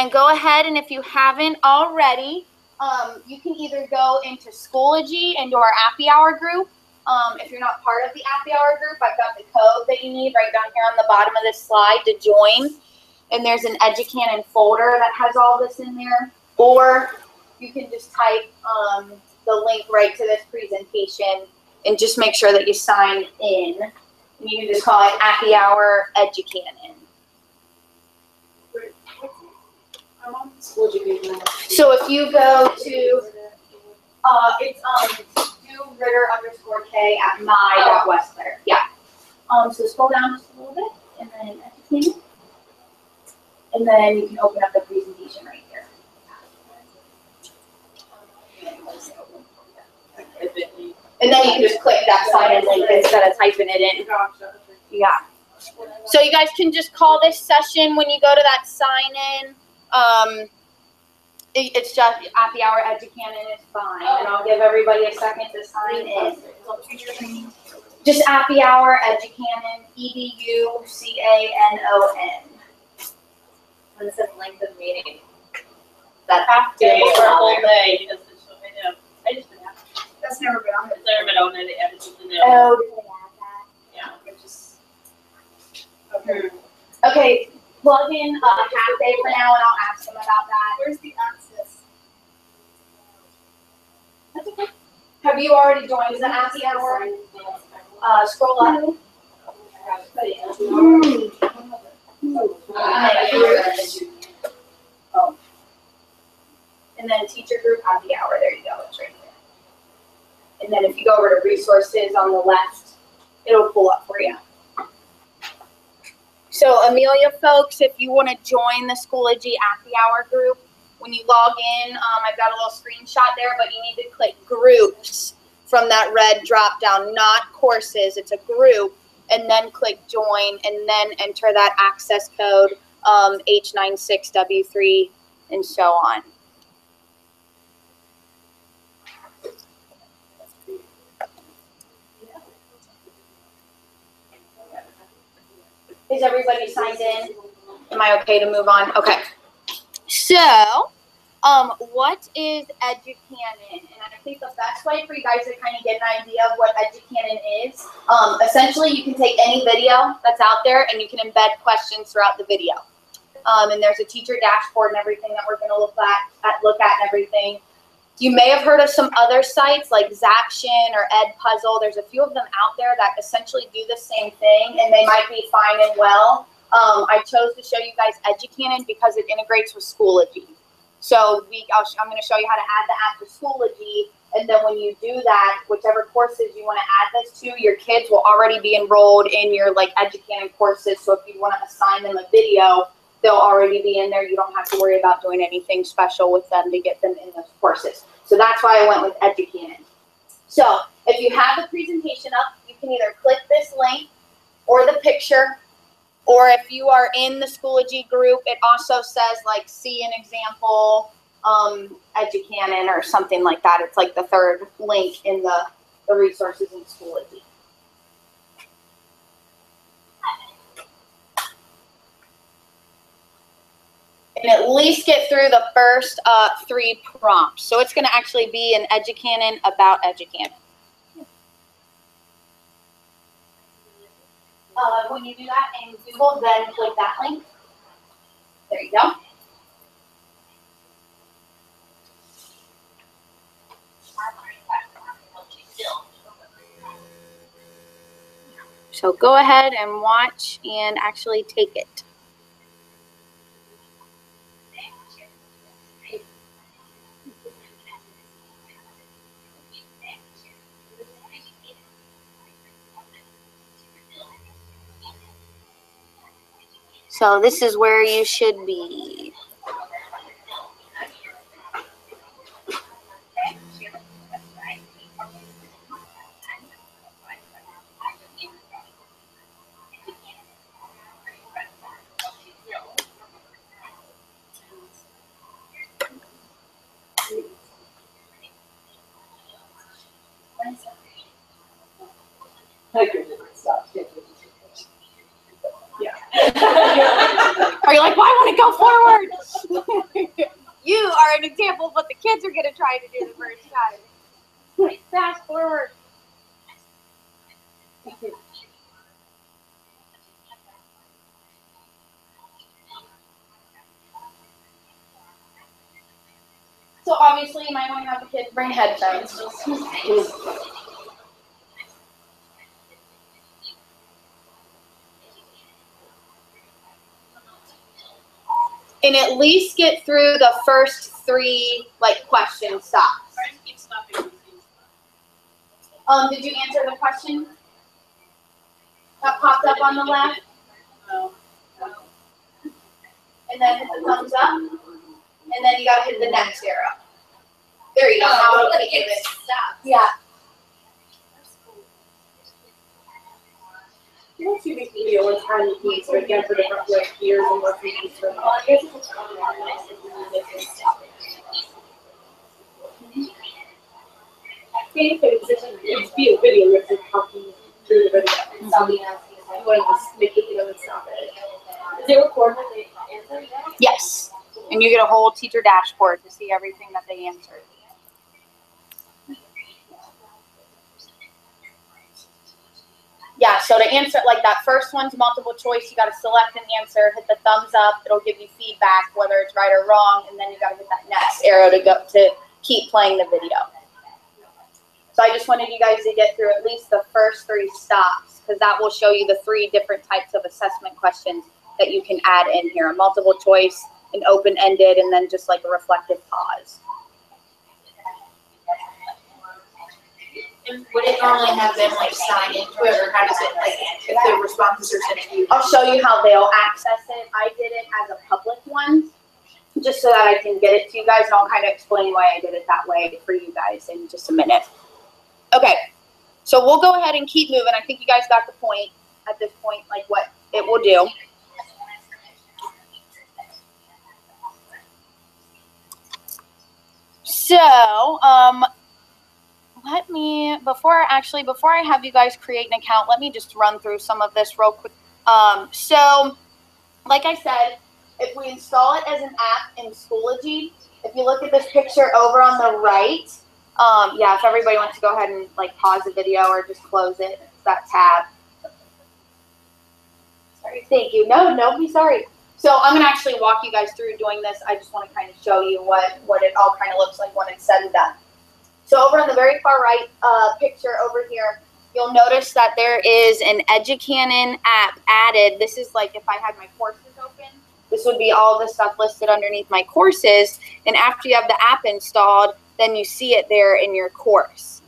And go ahead, and if you haven't already, you can either go into Schoology, into our Appy Hour group. If you're not part of the Appy Hour group, I've got the code that you need right down here on the bottom of this slide to join. And there's an Educanon folder that has all this in there. Or you can just type the link right to this presentation and just make sure that you sign in. And you can just call it Appy Hour Educanon. So if you go to, it's @my.westclair. Yeah. So scroll down just a little bit, and then Educanon. And then you can open up the presentation right here. And then you can just click that sign-in link instead of typing it in. Yeah. So you guys can just call this session when you go to that sign-in. It's just Appy Hour Educanon is fine. And I'll give everybody a second to sign in. Just Appy Hour Educanon, EDUCANON. And it says length of meeting. That half day or whole day. I just didn't have to. That's never been on It's never been on there. They added something there. Oh, did they add that? Yeah. It just. Okay. Okay. Plug in half day for now, and I'll ask them about that. Where's the access? That's okay. Have you already joined the Appy Hour? Scroll up. Oh. And then teacher group Appy Hour. There you go. It's right there. And then if you go over to resources on the left, it'll pull up for you. So Amelia folks, if you want to join the Schoology Appy Hour group, when you log in, I've got a little screenshot there, but you need to click groups from that red drop down, not courses, it's a group, and then click join, and then enter that access code H96W3 and so on. Is everybody signed in? Am I okay to move on? Okay. So, what is Educanon? And I think the best way for you guys to kind of get an idea of what Educanon is, essentially you can take any video that's out there and you can embed questions throughout the video. And there's a teacher dashboard and everything that we're going to look at and everything. You may have heard of some other sites like Zaction or Edpuzzle. There's a few of them out there that essentially do the same thing, and they might be fine and well. I chose to show you guys Educanon because it integrates with Schoology. So I'm going to show you how to add the app to Schoology, and then when you do that, whichever courses you want to add this to, your kids will already be enrolled in your Educanon courses. So if you want to assign them a video, they'll already be in there. You don't have to worry about doing anything special with them to get them in those courses. So that's why I went with Educanon. So if you have the presentation up, you can either click this link or the picture, or if you are in the Schoology group, it also says see an example Educanon or something like that. It's like the third link in the resources in Schoology. And at least get through the first 3 prompts. So it's going to actually be an Educanon about Educanon. When you do that in Google, then click that link. There you go. So go ahead and watch and actually take it. So this is where you should be. Yeah. Are you like, well, I want to go forward? an example of what the kids are gonna try to do the first time. Fast forward. So obviously you might want to have the kids bring headphones. And at least get through the first 3 like question stops. Try to keep stopping. Did you answer the question that popped up on the left? No. And then hit the thumbs up. And then you gotta hit the next arrow. There you go. Now it'll keep it. Yeah. You don't see this video one time you can so again for different like years and what you can serve. It's be a video, you have to talking through the video. You want to just make it, and stop it. Is it recorded when they answer? Yes. And you get a whole teacher dashboard to see everything that they answered. Yeah, so to answer, like that first one's multiple choice, you got to select an answer, hit the thumbs up, it'll give you feedback, whether it's right or wrong, and then you got to hit that next arrow to go to keep playing the video. So I just wanted you guys to get through at least the first 3 stops, because that will show you the 3 different types of assessment questions that you can add in here: a multiple choice, an open-ended, and then just like a reflective pause. And would it normally have them like sign into it, or how does it, like, if the responses are sent to you? I'll show you how they'll access it. I did it as a public one, just so that I can get it to you guys, and I'll kind of explain why I did it that way for you guys in just a minute. Okay, so we'll go ahead and keep moving. I think you guys got the point at this point, like what it will do. So, before I have you guys create an account, let me just run through some of this real quick. So, like I said, if we install it as an app in Schoology, if you look at this picture over on the right, yeah, if everybody wants to go ahead and like pause the video or just close it, it's that tab. Sorry, thank you. No, don't be sorry. So I'm gonna actually walk you guys through doing this. I just want to kind of show you what it all kind of looks like when it's said and done. So over on the very far right picture over here, you'll notice that there is an Educanon app added. This is like if I had my courses open, this would be all the stuff listed underneath my courses. And after you have the app installed, then you see it there in your course.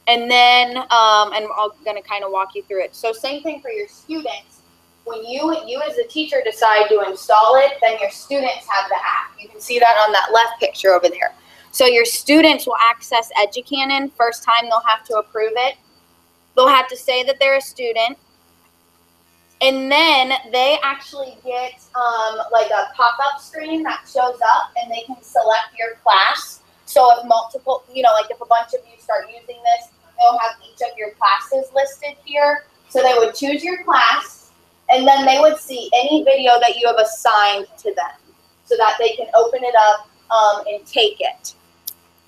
And then, and I'm going to kind of walk you through it. So same thing for your students. When you as a teacher decide to install it, then your students have the app. You can see that on that left picture over there. So your students will access Educanon. First time they'll have to approve it. They'll have to say that they're a student. And then they actually get like a pop-up screen that shows up, and they can select your class. So if multiple, like if a bunch of you start using this, they'll have each of your classes listed here. So they would choose your class, and then they would see any video that you have assigned to them so that they can open it up and take it.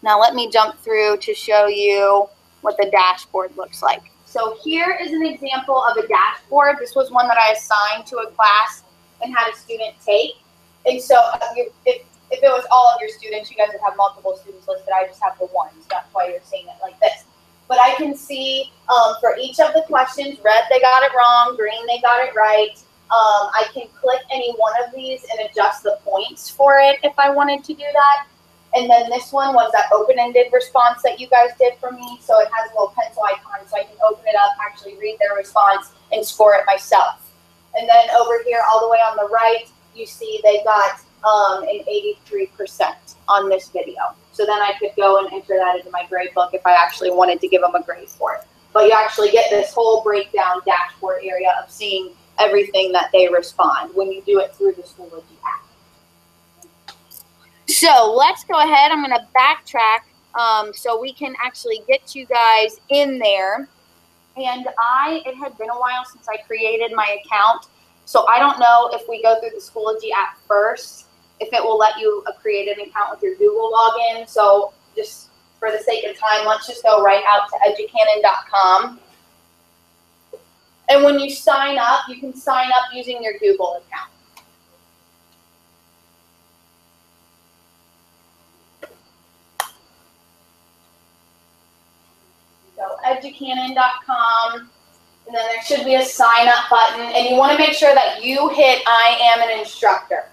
Now let me jump through to show you what the dashboard looks like. So here is an example of a dashboard. This was one that I assigned to a class and had a student take. And so if it was all of your students, you guys would have multiple students listed. I just have the one, so that's why you're seeing it like this. But I can see for each of the questions, red they got it wrong, green they got it right. I can click any one of these and adjust the points for it if I wanted to do that. And then this one was that open-ended response that you guys did for me. So it has a little pencil icon, so I can open it up, actually read their response, and score it myself. And then over here, all the way on the right, you see they got an 83% on this video. So then I could go and enter that into my grade book if I actually wanted to give them a grade for it. But you actually get this whole breakdown dashboard area of seeing everything that they respond when you do it through the Schoology app. So let's go ahead. I'm going to backtrack so we can actually get you guys in there. And it had been a while since I created my account. So I don't know if we go through the Schoology app first if it will let you create an account with your Google login. So just for the sake of time, let's just go right out to educanon.com. And when you sign up, you can sign up using your Google account. So educanon.com, and then there should be a sign up button, and you want to make sure that you hit I am an instructor,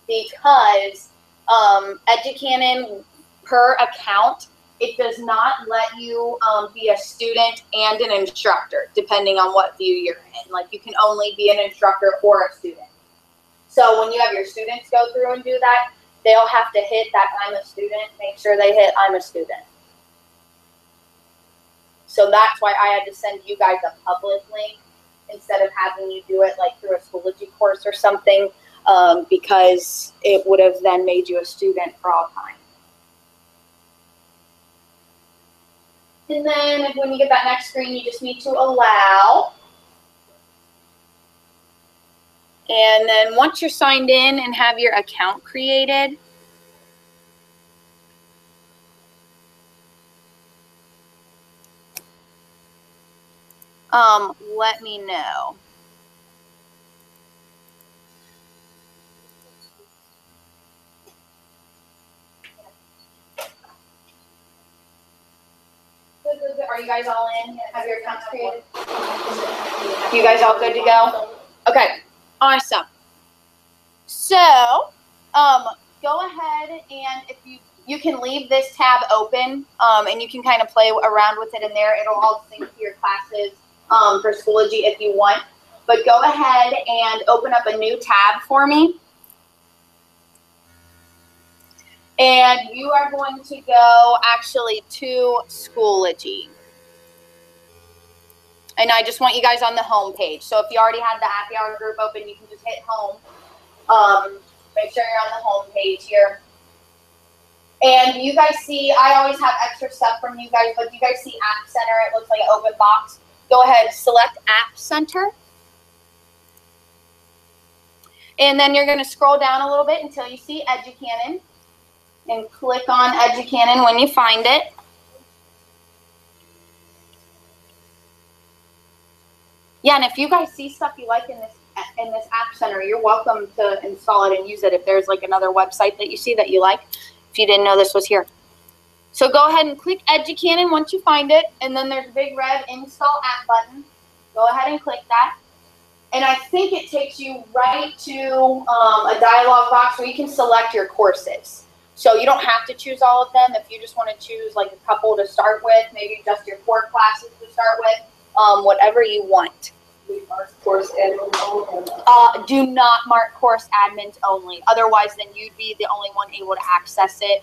because Educanon per account, it does not let you be a student and an instructor, depending on what view you're in. Like, you can only be an instructor or a student. So when you have your students go through and do that, they'll have to hit that I'm a student, make sure they hit I'm a student. So that's why I had to send you guys a public link instead of having you do it like through a Schoology course or something, because it would have then made you a student for all time. And then when you get that next screen, you just need to allow. And then once you're signed in and have your account created, let me know. Good. Are you guys all in? Have your accounts created? You guys all good to go? Okay, awesome. So, go ahead, and if you can leave this tab open, and you can kind of play around with it in there. It'll all sync to your classes for Schoology if you want. But go ahead and open up a new tab for me. And you are going to go actually to Schoology. And I just want you guys on the home page. So if you already had the Appy Hour group open, you can just hit home. Make sure you're on the home page here. And you guys see, I always have extra stuff from you guys, but do you guys see App Center? It looks like an open box. Go ahead, select App Center. And then you're going to scroll down a little bit until you see Educanon. And click on Educanon when you find it. Yeah, and if you guys see stuff you like in this App Center, you're welcome to install it and use it if there's like another website that you see that you like, if you didn't know this was here. So go ahead and click Educanon once you find it, and then there's a big red Install App button. Go ahead and click that. And I think it takes you right to a dialog box where you can select your courses. So you don't have to choose all of them. If you just want to choose like a couple to start with, maybe just your core classes to start with, whatever you want. Course admin. Do not mark course admins only. Otherwise, then you'd be the only one able to access it.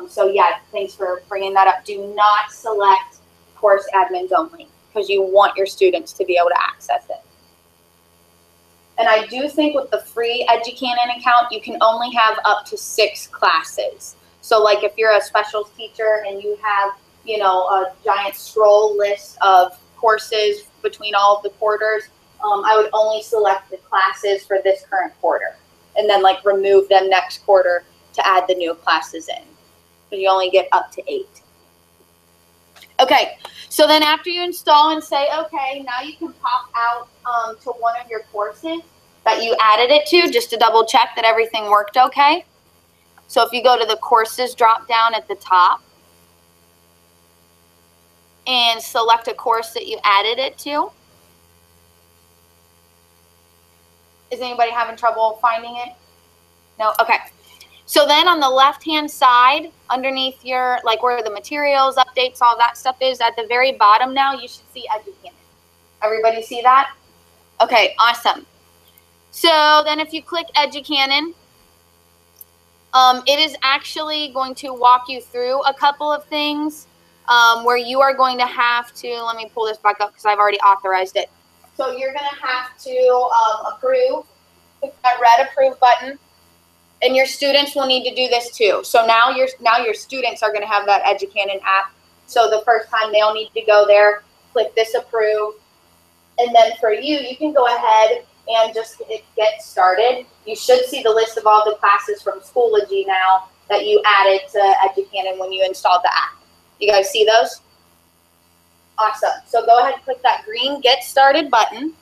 So yeah, thanks for bringing that up. Do not select course admins only, because you want your students to be able to access it. And I do think with the free Educanon account, you can only have up to 6 classes. So like if you're a specials teacher and you have, you know, a giant scroll list of courses between all of the quarters, I would only select the classes for this current quarter and then like remove them next quarter to add the new classes in. So you only get up to 8. Okay, so then after you install and say, okay, now you can pop out to one of your courses that you added it to, just to double check that everything worked okay. So if you go to the courses drop down at the top and select a course that you added it to. Is anybody having trouble finding it? No? Okay. So then on the left-hand side, underneath your, like where the materials, updates, all that stuff is, at the very bottom now, you should see Educanon. Everybody see that? Okay, awesome. So then if you click Educanon, it is actually going to walk you through a couple of things where you are going to have to, let me pull this back up because I've already authorized it. So you're going to have to approve, click that red approve button. And your students will need to do this too. So now your students are going to have that Educanon app. So the first time they'll need to go there, click this approve. And then for you, you can go ahead and just hit get started. You should see the list of all the classes from Schoology now that you added to Educanon when you installed the app. You guys see those? Awesome. So go ahead and click that green Get Started button.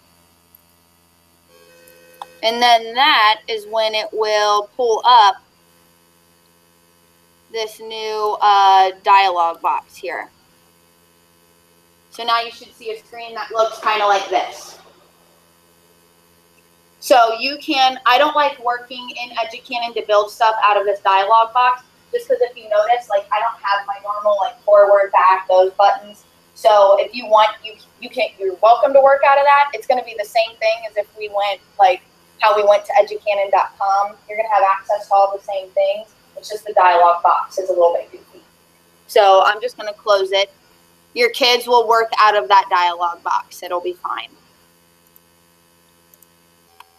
And then that is when it will pull up this new dialog box here. So now you should see a screen that looks kind of like this. So you can, I don't like working in Educanon to build stuff out of this dialog box, just because if you notice, like I don't have my normal like forward, back, those buttons. So if you want, you're welcome to work out of that. It's going to be the same thing as if we went like how we went to educanon.com. You're going to have access to all the same things. It's just the dialog box is a little bit goofy. So I'm just going to close it. Your kids will work out of that dialog box. It'll be fine.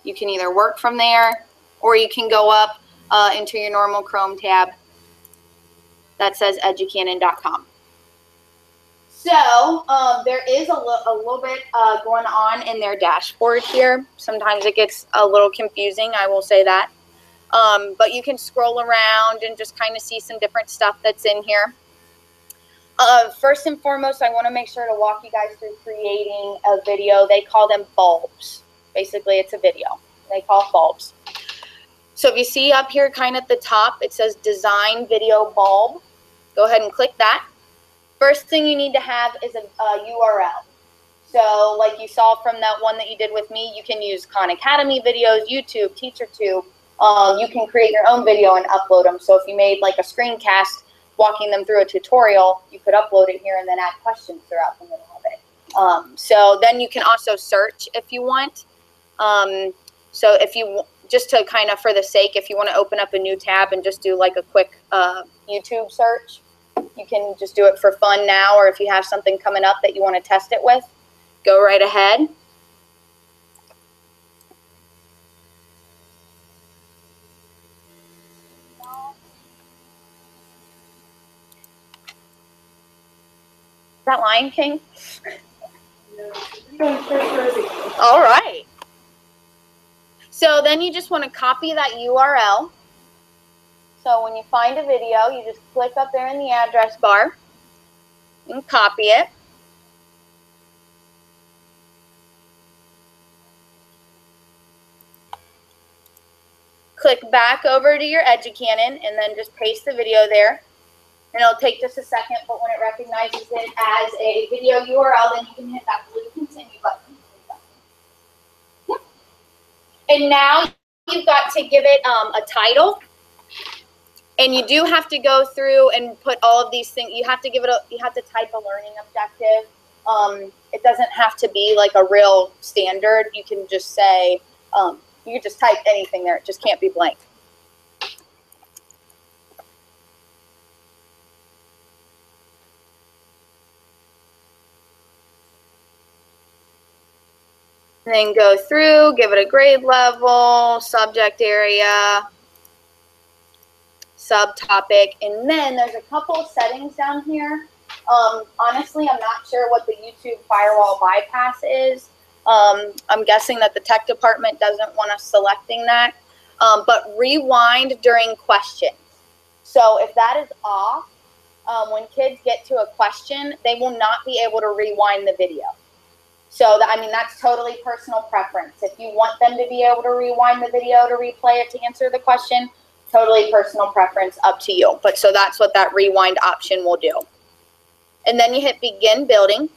You can either work from there or you can go up into your normal Chrome tab that says educanon.com. So there is a little bit going on in their dashboard here. Sometimes it gets a little confusing, I will say that. But you can scroll around and just kind of see some different stuff that's in here. First and foremost, I want to make sure to walk you guys through creating a video. They call them bulbs. Basically, it's a video. They call bulbs. So if you see up here kind of at the top, it says Design Video Bulb. Go ahead and click that. First thing you need to have is a URL. So like you saw from that one that you did with me, you can use Khan Academy videos, YouTube, TeacherTube. You can create your own video and upload them. So if you made like a screencast walking them through a tutorial, you could upload it here and then add questions throughout the middle of it. So then you can also search if you want. So if you, just to kind of for the sake, if you want to open up a new tab and just do like a quick YouTube search, you can just do it for fun now, or if you have something coming up that you want to test it with, go right ahead. Is that Lion King? All right. So then you just want to copy that URL. So when you find a video, you just click up there in the address bar and copy it. Click back over to your Educanon and then just paste the video there. And it'll take just a second, but when it recognizes it as a video URL, then you can hit that blue continue button. Yep. And now you've got to give it a title. And you do have to go through and put all of these things. You have to give it you have to type a learning objective. It doesn't have to be like a real standard. You can just say, you can just type anything there. It just can't be blank. And then go through, give it a grade level, subject area, subtopic, and then there's a couple of settings down here. Honestly, I'm not sure what the YouTube firewall bypass is. I'm guessing that the tech department doesn't want us selecting that. But rewind during questions. So if that is off, when kids get to a question, they will not be able to rewind the video. So, I mean, that's totally personal preference. If you want them to be able to rewind the video to replay it to answer the question, totally personal preference, up to you. But so that's what that rewind option will do. And then you hit Begin Building.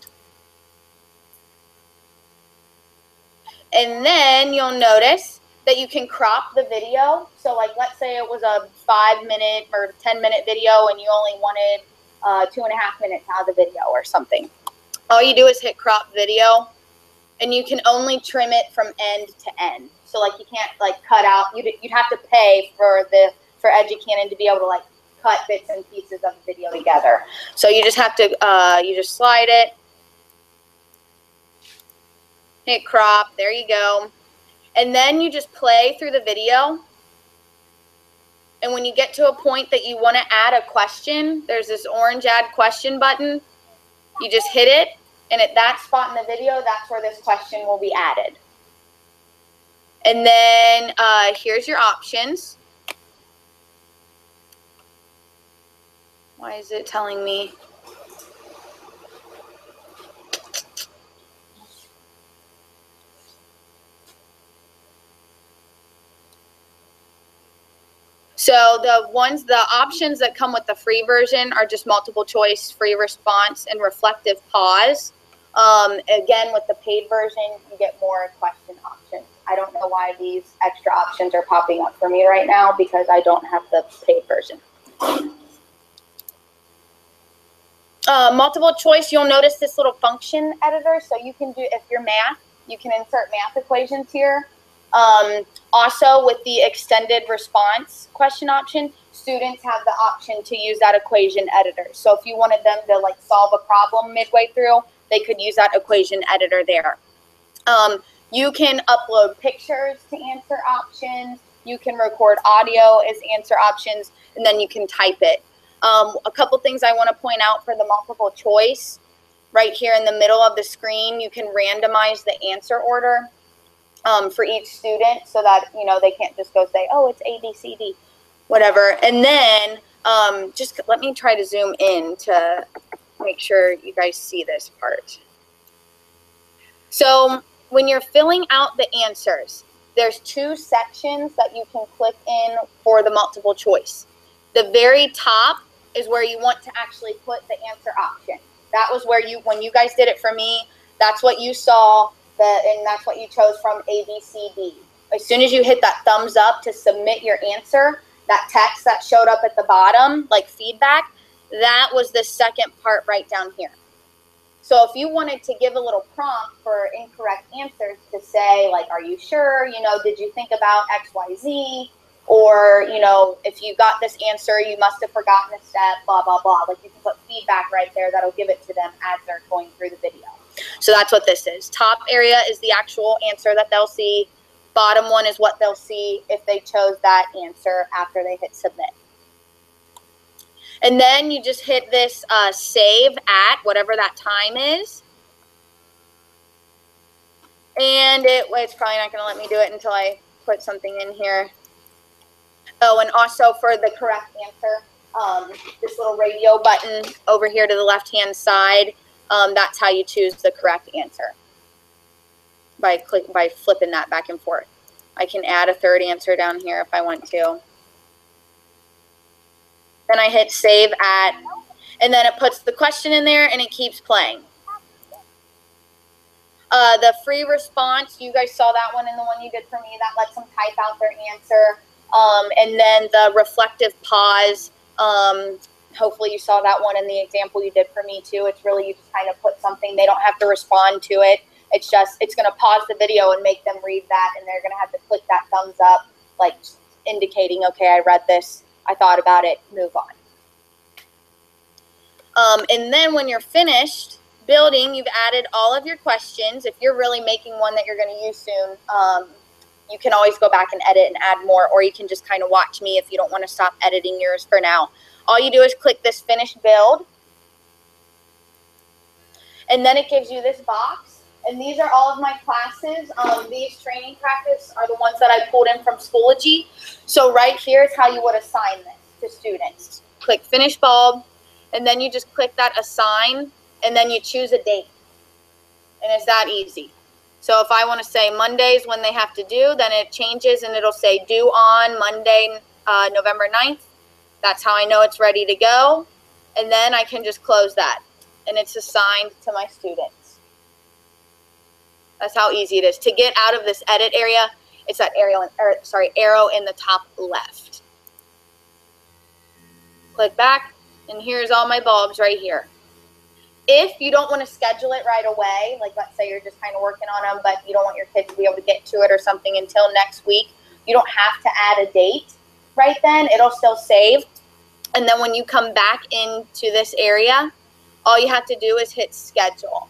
And then you'll notice that you can crop the video. So like, let's say it was a 5-minute or 10-minute video and you only wanted 2.5 minutes out of the video or something. All you do is hit crop video, and you can only trim it from end to end. So like you can't like cut out. You'd have to pay for Educanon to be able to like cut bits and pieces of the video together. So you just have to you just slide it, hit crop. There you go, and then you just play through the video. And when you get to a point that you want to add a question, there's this orange Add Question button. You just hit it, and at that spot in the video, that's where this question will be added. And then here's your options. Why is it telling me? So the options that come with the free version are just multiple choice, free response, and reflective pause. Again, with the paid version, you get more question options. I don't know why these extra options are popping up for me right now because I don't have the paid version. Multiple choice, you'll notice this little function editor. So you can do, if you're math, you can insert math equations here. Also, with the extended response question option, students have the option to use that equation editor. So if you wanted them to like solve a problem midway through, they could use that equation editor there. You can upload pictures to answer options. You can record audio as answer options, and then you can type it. A couple things I want to point out for the multiple choice. Right here in the middle of the screen, you can randomize the answer order for each student so that, you know, they can't just go say, oh, it's A, B, C, D, whatever. And then just let me try to zoom in to make sure you guys see this part. So when you're filling out the answers, there's two sections that you can click in for the multiple choice. The very top is where you want to actually put the answer option. That was where you, when you guys did it for me, that's what you saw, and that's what you chose from A, B, C, D. As soon as you hit that thumbs up to submit your answer, that text that showed up at the bottom, like feedback, that was the second part right down here. So if you wanted to give a little prompt for incorrect answers to say, like, are you sure? You know, did you think about X, Y, Z? Or, you know, if you got this answer, you must have forgotten a step, blah, blah, blah. Like, you can put feedback right there that'll give it to them as they're going through the video. So that's what this is. Top area is the actual answer that they'll see. Bottom one is what they'll see if they chose that answer after they hit submit. And then you just hit this save at whatever that time is. And it's probably not going to let me do it until I put something in here. Oh, and also for the correct answer, this little radio button over here to the left-hand side, that's how you choose the correct answer, by flipping that back and forth. I can add a third answer down here if I want to. Then I hit save at, and then it puts the question in there and it keeps playing. The free response, you guys saw that one and the one you did for me, that lets them type out their answer. And then the reflective pause, hopefully you saw that one in the example you did for me too. It's really, you just kind of put something, they don't have to respond to it. It's just, it's going to pause the video and make them read that, and they're going to have to click that thumbs up, like indicating, okay, I read this, I thought about it, move on. And then when you're finished building, you've added all of your questions. If you're really making one that you're going to use soon, you can always go back and edit and add more, or you can just kind of watch me if you don't want to stop editing yours for now. All you do is click this finish build, and then it gives you this box. And these are all of my classes. These training practice are the ones that I pulled in from Schoology. So right here is how you would assign this to students. Click finish bulb, and then you just click that assign, and then you choose a date. And it's that easy. So if I want to say Mondays when they have to do, then it changes and it'll say due on Monday, November 9th. That's how I know it's ready to go. And then I can just close that. And it's assigned to my students. That's how easy it is. To get out of this edit area, it's that arrow in the top left. Click back, and here's all my bulbs right here. If you don't want to schedule it right away, like let's say you're just kind of working on them, but you don't want your kids to be able to get to it or something until next week, you don't have to add a date right then. It'll still save. And then when you come back into this area, all you have to do is hit schedule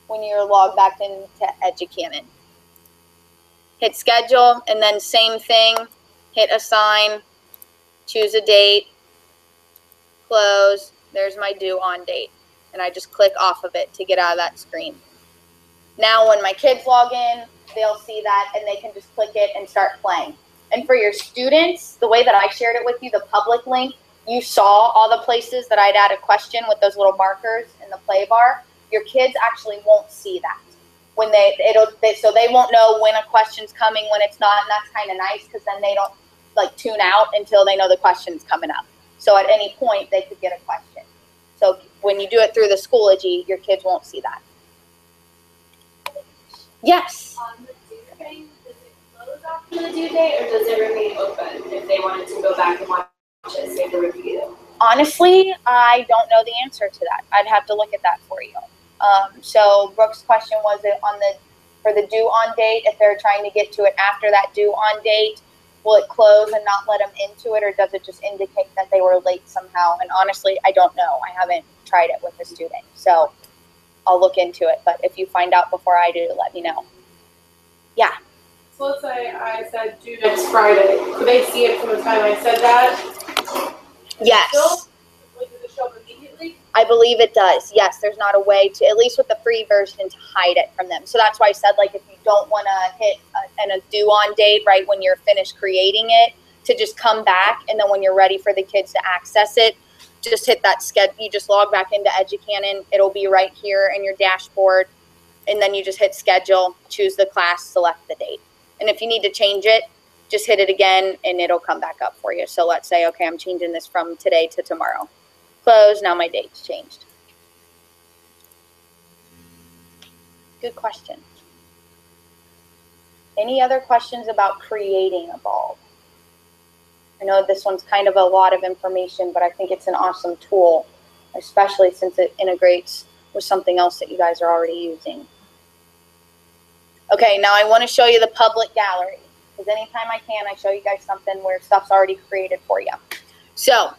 when you're logged back into Educanon. Hit schedule, and then same thing, hit assign, choose a date, close, there's my due on date. And I just click off of it to get out of that screen. Now when my kids log in, they'll see that and they can just click it and start playing. And for your students, the way that I shared it with you, the public link, you saw all the places that I'd add a question with those little markers in the play bar. Your kids actually won't see that. When so they won't know when a question's coming, when it's not, and that's kind of nice because then they don't like tune out until they know the question's coming up. So at any point they could get a question. So when you do it through the Schoology, your kids won't see that. Yes? On the due thing, does it close after the due date, or does it remain open if they wanted to go back and watch it, say the review? Honestly, I don't know the answer to that. I'd have to look at that for you. So Brooke's question was for the due on date, if they're trying to get to it after that due on date, will it close and not let them into it, or does it just indicate that they were late somehow? And honestly, I don't know. I haven't tried it with a student, so I'll look into it. But if you find out before I do, let me know. Yeah. So let's say I said due next Friday. Could they see it from the time I said that? Yes. Still? Like, does it show up immediately? I believe it does. Yes, there's not a way to, at least with the free version, to hide it from them. So that's why I said, like, if you don't want to hit a due on date right when you're finished creating it, to just come back, and then when you're ready for the kids to access it, just hit that schedule. You just log back into Educanon. It'll be right here in your dashboard, and then you just hit schedule, choose the class, select the date. And if you need to change it, just hit it again, and it'll come back up for you. So let's say, okay, I'm changing this from today to tomorrow. Close, now my date's changed. Good question. Any other questions about creating a bulb? I know this one's kind of a lot of information, but I think it's an awesome tool, especially since it integrates with something else that you guys are already using. Okay, now I want to show you the public gallery, because anytime I can, I show you guys something where stuff's already created for you. So,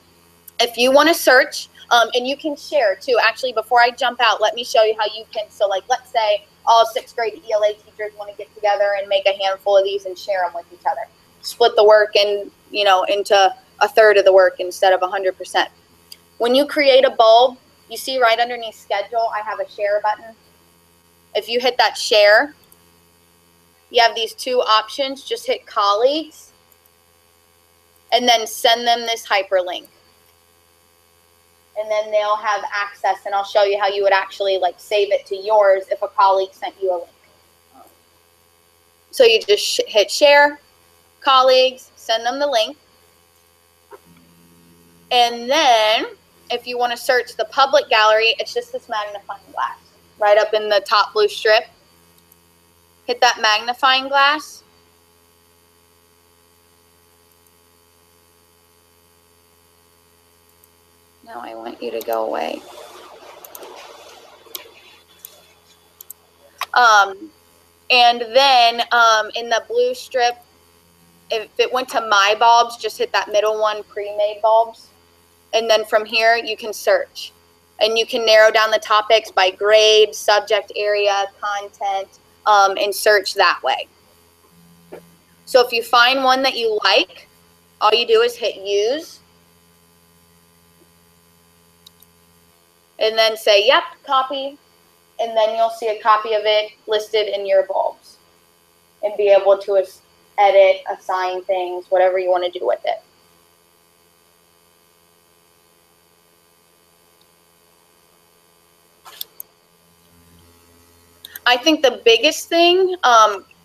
if you want to search, and you can share too. Actually, before I jump out, let me show you how you can. So, like, let's say all 6th grade ELA teachers want to get together and make a handful of these and share them with each other. Split the work into a third of the work instead of 100%. When you create a bulb, you see right underneath schedule, I have a share button. If you hit that share, you have these two options. Just hit colleagues and then send them this hyperlink. And then they'll have access, and I'll show you how you would actually like save it to yours if a colleague sent you a link. So you just hit share, colleagues, send them the link. And then if you want to search the public gallery, it's just this magnifying glass right up in the top blue strip. Hit that magnifying glass. Now I want you to go away. And then in the blue strip, if it went to My Bulbs, just hit that middle one, Pre-Made Bulbs. And then from here, you can search. And you can narrow down the topics by grade, subject area, content, and search that way. So if you find one that you like, all you do is hit Use. And then say, yep, copy. And then you'll see a copy of it listed in your bulbs. And be able to edit, assign things, whatever you want to do with it. I think the biggest thing,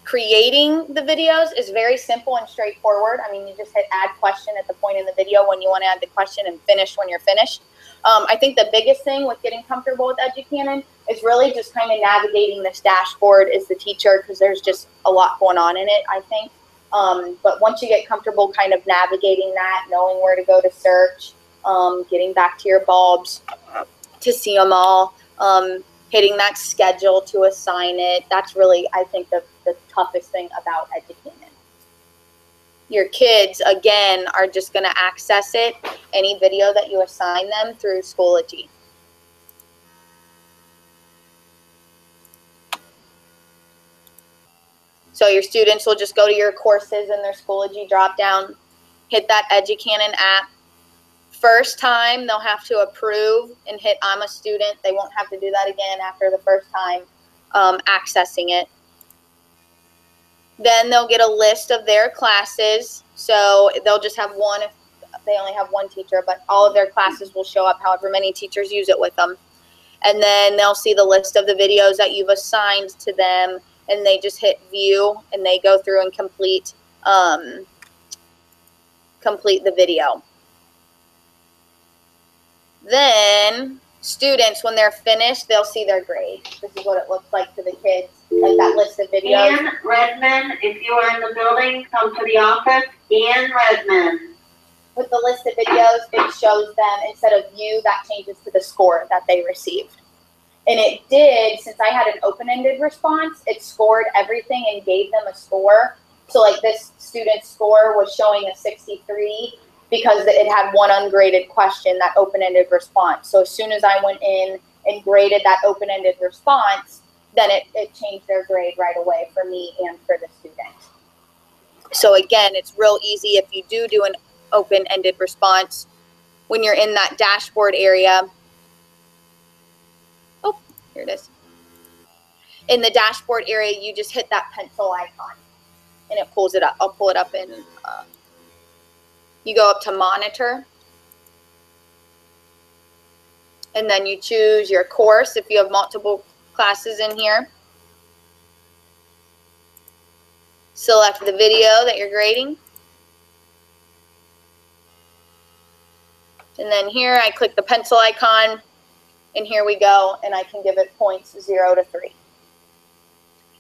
creating the videos is very simple and straightforward. I mean, you just hit add question at the point in the video when you want to add the question and finish when you're finished. I think the biggest thing with getting comfortable with Educanon is really just kind of navigating this dashboard as the teacher, because there's just a lot going on in it, I think. But once you get comfortable kind of navigating that, knowing where to go to search, getting back to your bulbs to see them all, hitting that schedule to assign it, that's really, I think, the toughest thing about Educanon. Your kids, again, are just going to access it, any video that you assign them, through Schoology. So your students will just go to your courses in their Schoology drop-down, hit that Educanon app. First time, they'll have to approve and hit I'm a student. They won't have to do that again after the first time accessing it. Then they'll get a list of their classes. So they'll just have one if they only have one teacher, but all of their classes will show up, however many teachers use it with them. And then they'll see the list of the videos that you've assigned to them, and they just hit view, and they go through and complete the video. Then students, when they're finished, they'll see their grade. This is what it looks like to the kids, like that list of videos. Ann Redmond, if you are in the building, come to the office. Ann Redmond. With the list of videos, it shows them, instead of view, that changes to the score that they received. And it did, since I had an open-ended response, it scored everything and gave them a score. So like this student's score was showing a 63 because it had one ungraded question, that open-ended response. So as soon as I went in and graded that open-ended response, then it changed their grade right away for me and for the student. So again, it's real easy if you do an open-ended response. When you're in that dashboard area, oh, here it is. In the dashboard area, you just hit that pencil icon and it pulls it up. I'll pull it up in, you go up to monitor, and then you choose your course if you have multiple classes in here. Select the video that you're grading. And then here I click the pencil icon, and here we go, and I can give it points 0 to 3.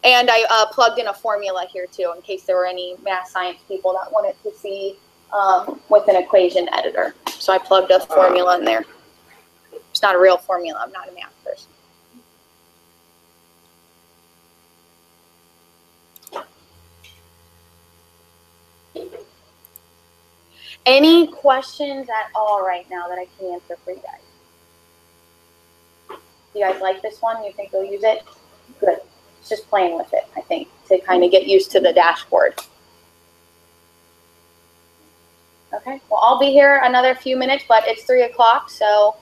And I plugged in a formula here too, in case there were any math science people that wanted to see with an equation editor. So I plugged a formula in there. It's not a real formula. I'm not a math person. Any questions at all right now that I can answer for you guys? You guys like this one? You think you'll use it? Good. It's just playing with it, I think, to kind of get used to the dashboard. Okay, well, I'll be here another few minutes, but it's 3 o'clock, so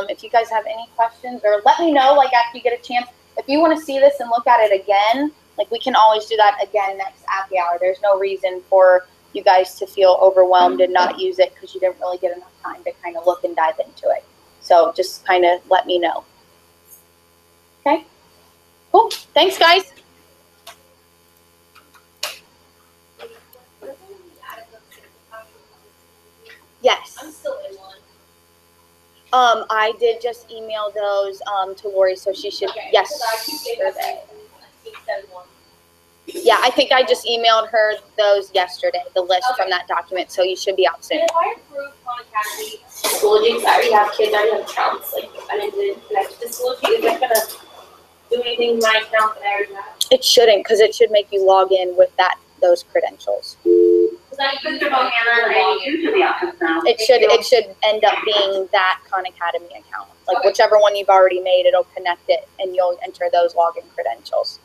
if you guys have any questions, or let me know, like, after you get a chance. If you want to see this and look at it again, like, we can always do that again next Appy Hour. There's no reason for you guys to feel overwhelmed and not use it because you didn't really get enough time to kind of look and dive into it. So just kind of let me know. Okay? Cool. Thanks, guys. Yes. I'm still in one. I did just email those to Lori, so she should, Okay, yes. so I keep getting that keep sending one. Yeah, I think I just emailed her those yesterday, the list from that document, so you should be out soon. And if I approve Khan Academy Schoology, I already have kids, I already have accounts, like, I didn't connect to Schoology, is that gonna do anything to my account that I already have? It shouldn't, because it should make you log in with those credentials. Because I use Mr. my Bohannon, I need you to the office now. It should end up being that Khan Academy account. Like Okay. whichever one you've already made, it'll connect it, and you'll enter those login credentials.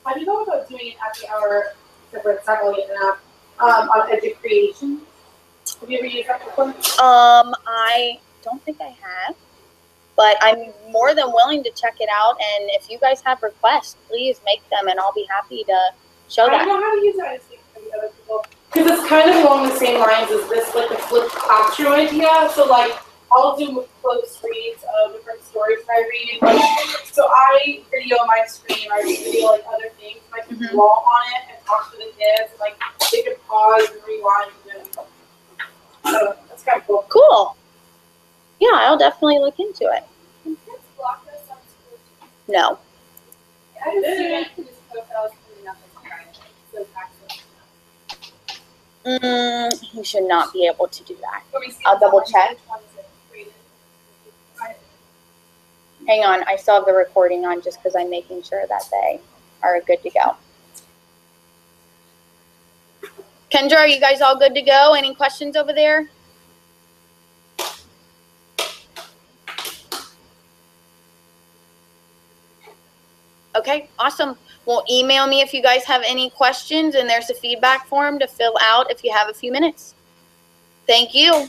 How do you go about doing an Appy Hour, separate, it's not really an app, on Educanon? Have you ever used that before? I don't think I have, but I'm more than willing to check it out. And if you guys have requests, please make them, and I'll be happy to show I that. don't know how to use it, I just think for the other people. Because it's kind of along the same lines as this, like the flipped classroom idea. So like, I'll do close reads of different stories I read. Like, so I video my screen, I video like other things. I can draw on it and talk to the kids. And, like, they can pause and rewind. And so that's kind of cool. Cool. Yeah, I'll definitely look into it. Can kids block us on school? No. I have a student who just profiles coming up as Friday, so actually. You should not be able to do that. But we see I'll double which check. ones are created. Hang on, I still have the recording on just because I'm making sure that they are good to go. Kendra, are you guys all good to go? Any questions over there? Okay, awesome. Well, email me if you guys have any questions, and there's a feedback form to fill out if you have a few minutes. Thank you.